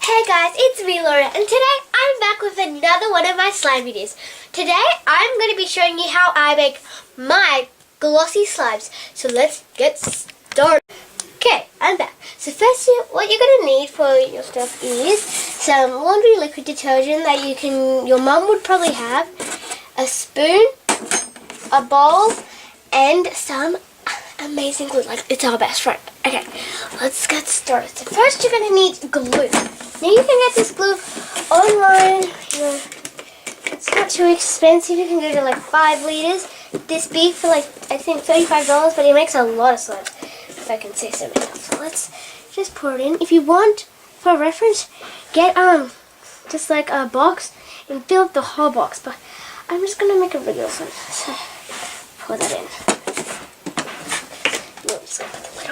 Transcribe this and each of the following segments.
Hey guys, it's me Laura, and today I'm back with another one of my slime videos. Today I'm going to be showing you how I make my glossy slimes. So let's get started. Okay, I'm back. So first, what you're going to need for your stuff is some laundry liquid detergent that your mum would probably have, a spoon, a bowl, and some amazing glue. Like, it's our best friend. Okay, let's get started. So first you're going to need glue. Now you can get this glue online. It's not too expensive. You can get it like 5 liters. This big for like, I think $35, but it makes a lot of slime, if I can say so myself. So let's just pour it in. If you want, for reference, get just like a box and fill up the whole box. But I'm just gonna make a regular slime. So pour that in. Now just gonna put the lid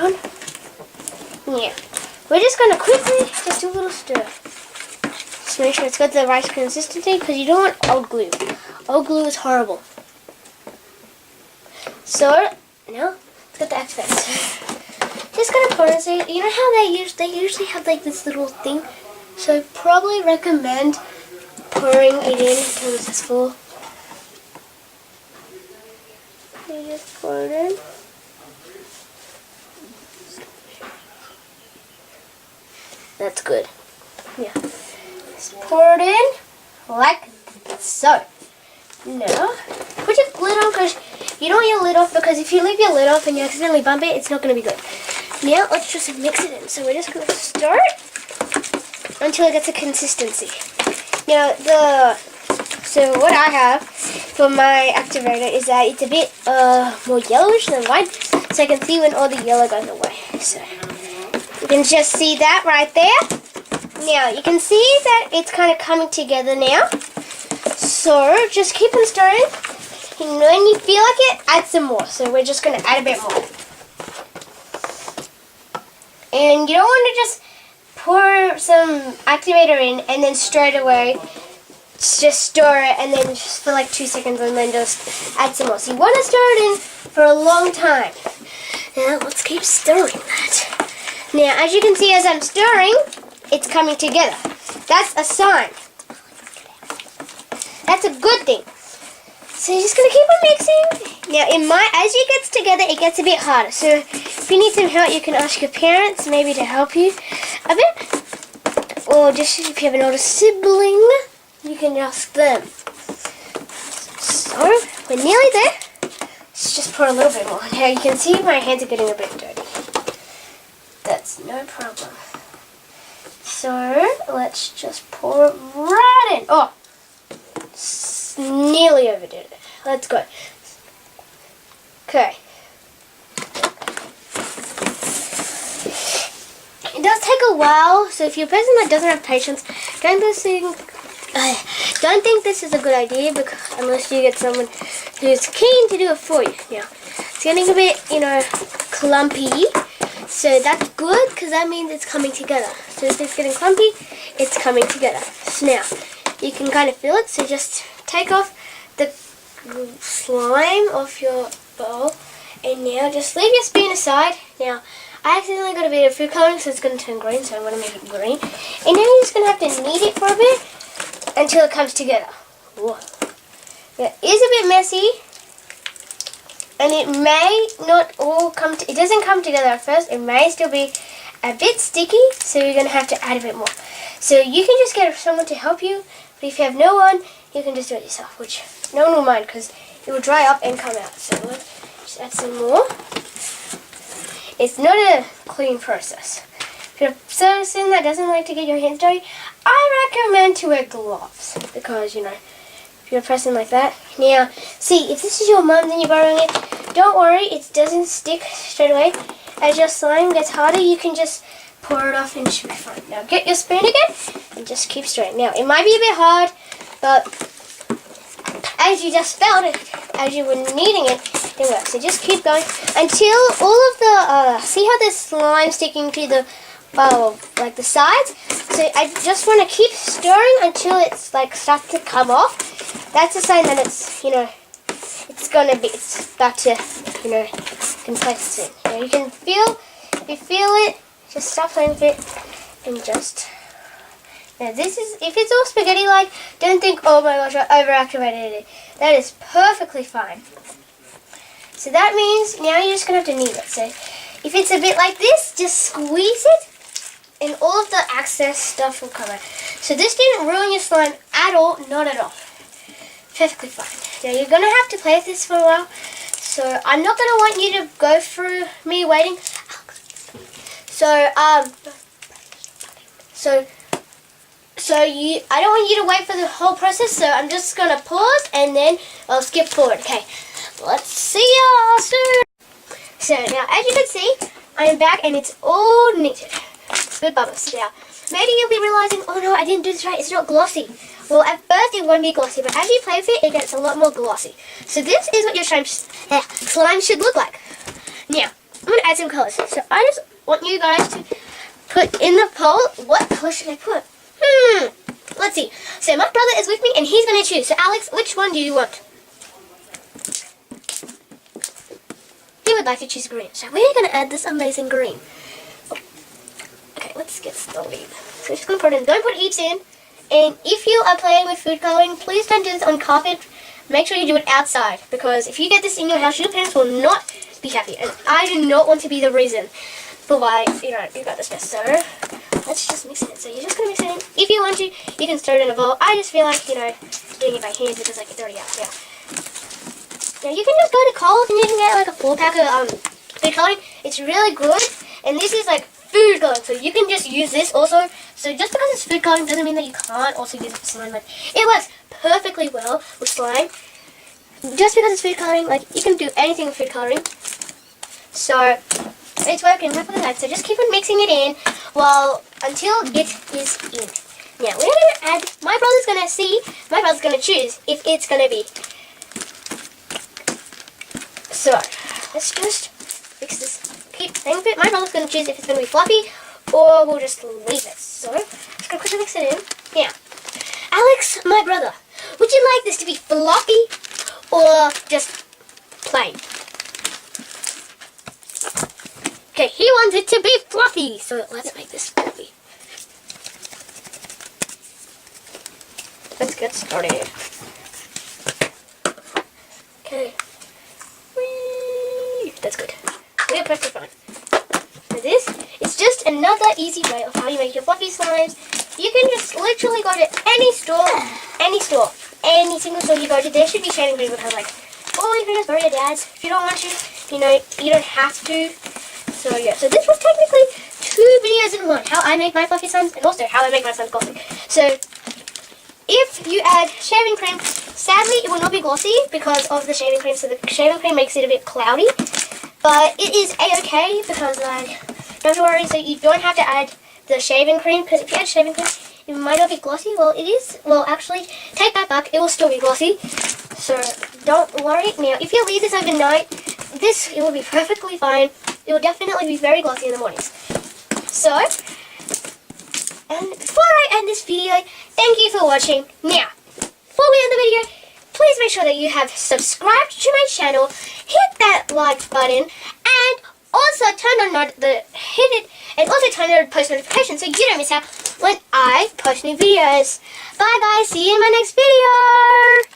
on. Yeah. We're just going to quickly just do a little stir. Just make sure it's got the right consistency, because you don't want old glue. Old glue is horrible. So, now, let's get the activator. Just going to pour it. So, you know how they usually have like this little thing? So, I probably recommend pouring it in until this is full. You just pour it in. That's good. Yeah. Just pour it in like so. Now, put your lid on, because you don't want your lid off, because if you leave your lid off and you accidentally bump it, it's not going to be good. Now, let's just mix it in. So we're just going to stir it until it gets a consistency. Now, so what I have for my activator is that it's a bit more yellowish than white, so I can see when all the yellow goes away. So you can just see that right there. Now, you can see that it's kind of coming together now. So, just keep on stirring. And when you feel like it, add some more. So, we're just going to add a bit more. And you don't want to just pour some activator in and then straight away just stir it and then just for like 2 seconds and then just add some more. So, you want to stir it in for a long time. Now, let's keep stirring that. Now, as you can see, as I'm stirring, it's coming together. That's a sign. That's a good thing. So you're just going to keep on mixing. Now, as it gets together, it gets a bit harder. So if you need some help, you can ask your parents maybe to help you a bit. Or just if you have an older sibling, you can ask them. So, we're nearly there. Let's just pour a little bit more. Now, you can see my hands are getting a bit dirty. That's no problem. So, let's just pour it right in. Oh, nearly overdid it. Let's go. Okay. It does take a while, so if you're a person that doesn't have patience, don't think this is a good idea, unless you get someone who's keen to do it for you. Now, it's getting a bit, clumpy. So that's good, because that means it's coming together. So if it's getting clumpy, it's coming together. So now, you can kind of feel it. So just take off the slime off your bowl. And now just leave your spoon aside. Now, I accidentally got a bit of food coloring, so it's going to turn green. So I want to make it green. And now you're just going to have to knead it for a bit until it comes together. Whoa. Now, it is a bit messy. And it may not all it doesn't come together at first. It may still be a bit sticky, so you're going to have to add a bit more. So you can just get someone to help you, but if you have no one, you can just do it yourself, which no one will mind, because it will dry up and come out. So let's just add some more. It's not a clean process. If you're a person that doesn't like to get your hands dirty, I recommend to wear gloves, because, if you're a person like that. Now, see, if this is your mum's and you're borrowing it, don't worry, it doesn't stick straight away. As your slime gets harder, you can just pour it off and it should be fine. Now, get your spoon again and just keep stirring. Now, it might be a bit hard, but as you just felt it, as you were kneading it, it works. So just keep going until all of the, see how there's slime sticking to the, like the sides? So I just want to keep stirring until it's like starts to come off. That's a sign that it's, it's about to, compress soon. Now you can feel, if you feel it, just stop playing with it and just Now this is, if it's all spaghetti-like, don't think, oh my gosh, I overactivated it. That is perfectly fine. So that means now you're just going to have to knead it. So if it's a bit like this, just squeeze it and all of the excess stuff will come out. So this didn't ruin your slime at all, not at all. Perfectly fine. Now you're going to have to play with this for a while. So I'm not going to want you to go through me waiting. I don't want you to wait for the whole process, so I'm just going to pause and then I'll skip forward. Okay, let's see y'all soon. So now, as you can see, I am back and it's all knitted. Good bubbles. Now, maybe you'll be realizing, oh no, I didn't do this right, it's not glossy. Well, at first it won't be glossy, but as you play with it, it gets a lot more glossy. So this is what your slime should look like. Now, I'm going to add some colors. So I just want you guys to put in the poll, what color should I put? Let's see. So my brother is with me and he's going to choose. So Alex, which one do you want? He would like to choose green. So we're going to add this amazing green. Okay, let's get started. So we're just going to put it in. Don't put heaps in. And if you are playing with food coloring, please don't do this on carpet. Make sure you do it outside. Because if you get this in your house, your parents will not be happy. And I do not want to be the reason for why, you got this mess. So let's just mix it in. So you're just going to mix it in. If you want to, you can stir it in a bowl. I just feel like, doing it by hand because it's already out. Yeah. Now you can just go to Coles and you can get like a 4-pack of food coloring. It's really good. And this is like food coloring. So you can just use this also. So just because it's food coloring doesn't mean that you can't also use it for slime. Like, it works perfectly well with slime. Just because it's food coloring, like you can do anything with food coloring. So it's working perfectly nice. So just keep on mixing it in until it is in. Now we're going to add, my brother's going to choose if it's going to be. So let's just fix this. Keep playing with it. My brother's going to choose if it's going to be fluffy or we'll just leave it. So just going to quickly mix it in. Now, Alex, my brother, would you like this to be fluffy or just plain? Okay, he wants it to be fluffy, so let's make this fluffy. Let's get started. Okay. Whee! That's good. We're perfectly fine. For this, it's just another easy way of how you make your fluffy slimes. You can just literally go to any store, any single store you go to. There should be shaving cream because, like, all you can just borrow your dad's. If you don't want to, you don't have to. So yeah, so this was technically 2 videos in one. How I make my fluffy slimes and also how I make my slimes glossy. So if you add shaving cream, sadly it will not be glossy because of the shaving cream. So the shaving cream makes it a bit cloudy. But it is a-okay because, like, don't have to worry. So you don't have to add the shaving cream because if you add shaving cream, it might not be glossy. Well, it is. Well, actually, take that back. It will still be glossy. So don't worry. Now, if you leave this overnight, it will be perfectly fine. It will definitely be very glossy in the mornings. So, and before I end this video, thank you for watching. Now, before we end the video, please make sure that you have subscribed to my channel, hit that like button, and also turn on turn on post notifications so you don't miss out when I post new videos. Bye guys, see you in my next video.